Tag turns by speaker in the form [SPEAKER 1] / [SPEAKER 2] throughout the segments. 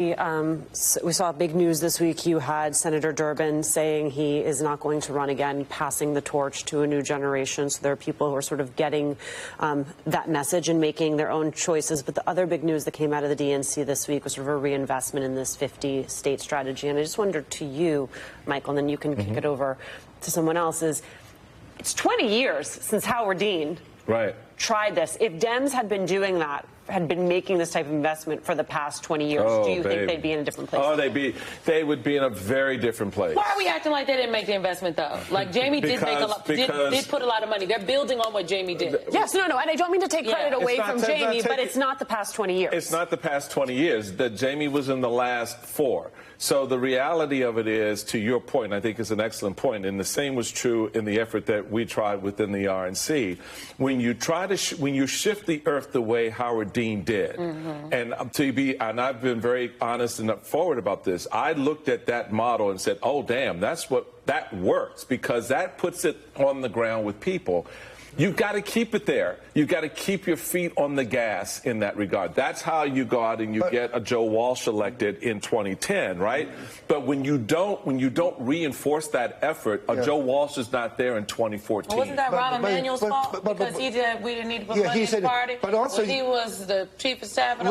[SPEAKER 1] We saw big news this week. You had Senator Durbin saying he is not going to run again, passing the torch to a new generation. So there are people who are sort of getting that message and making their own choices. But the other big news that came out of the DNC this week was sort of a reinvestment in this 50-state strategy. And I just wondered to you, Michael, and then you can kick it over to someone else, is it's 20 years since Howard Dean tried this. If Dems had been doing that, had been making this type of investment for the past 20 years, do you think they'd be in a different place?
[SPEAKER 2] Oh, they would be in a very different place.
[SPEAKER 3] Why are we acting like they didn't make the investment, though? Like, Jamie did make a lot, did put a lot of money. They're building on what Jamie did.
[SPEAKER 1] Yes, no, and I don't mean to take credit away from Jamie, but it's not the past 20 years.
[SPEAKER 2] It's not the past 20 years. That Jamie was in the last 4. So the reality of it is, to your point, I think is an excellent point, and the same was true in the effort that we tried within the RNC. When you try to when you shift the earth the way Howard Dean did, and I've been very honest and forward about this. I looked at that model and said, "Oh, damn, that works because that puts it on the ground with people." You've got to keep it there. You've got to keep your feet on the gas in that regard. That's how you go out and you get a Joe Walsh elected in 2010, right? But when you don't reinforce that effort, a Joe Walsh is not there in 2014.
[SPEAKER 3] Well, wasn't that Rahm Emanuel's fault? Because we didn't need to put money in the party?
[SPEAKER 4] But also,
[SPEAKER 3] he was the chief of staff.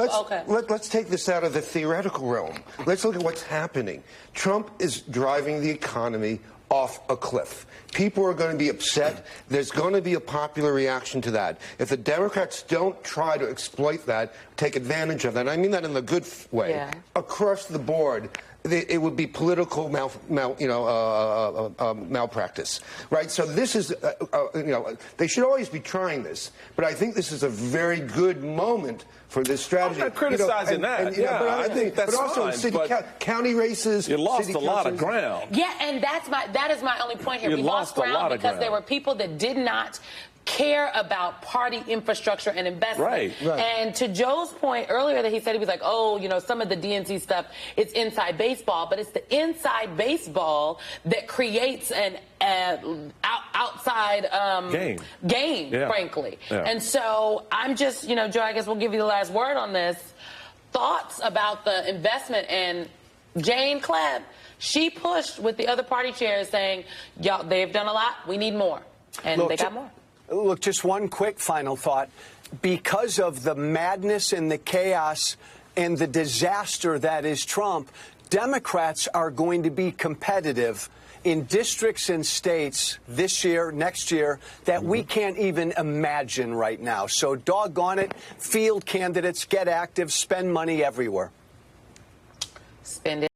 [SPEAKER 4] Let's take this out of the theoretical realm. Let's look at what's happening. Trump is driving the economy off a cliff. People are going to be upset. There's going to be a popular reaction to that. If the Democrats don't try to exploit that, take advantage of that, I mean that in the good way, across the board, it would be political malpractice, right? So this is, they should always be trying this, but I think this is a very good moment for this strategy.
[SPEAKER 2] I'm not criticizing that. I think that's
[SPEAKER 4] but also
[SPEAKER 2] fine,
[SPEAKER 4] in city county races,
[SPEAKER 2] you lost a lot of ground.
[SPEAKER 3] Yeah, and that is my only point here. We lost ground because there were people that did not care about party infrastructure and investment.
[SPEAKER 2] Right.
[SPEAKER 3] And to Joe's point earlier that he said, he was like, oh, some of the DNC stuff, it's inside baseball, but it's the inside baseball that creates an outside game, frankly. Yeah. And so I'm just, Joe, I guess we'll give you the last word on this. Thoughts about the investment, and Jane Clabb, she pushed with the other party chairs saying, y'all, they've done a lot, we need more. And they got more.
[SPEAKER 5] Look, just one quick final thought. Because of the madness and the chaos and the disaster that is Trump, Democrats are going to be competitive in districts and states this year, next year, that we can't even imagine right now. So doggone it, field candidates, get active, spend money everywhere.
[SPEAKER 3] Spend it.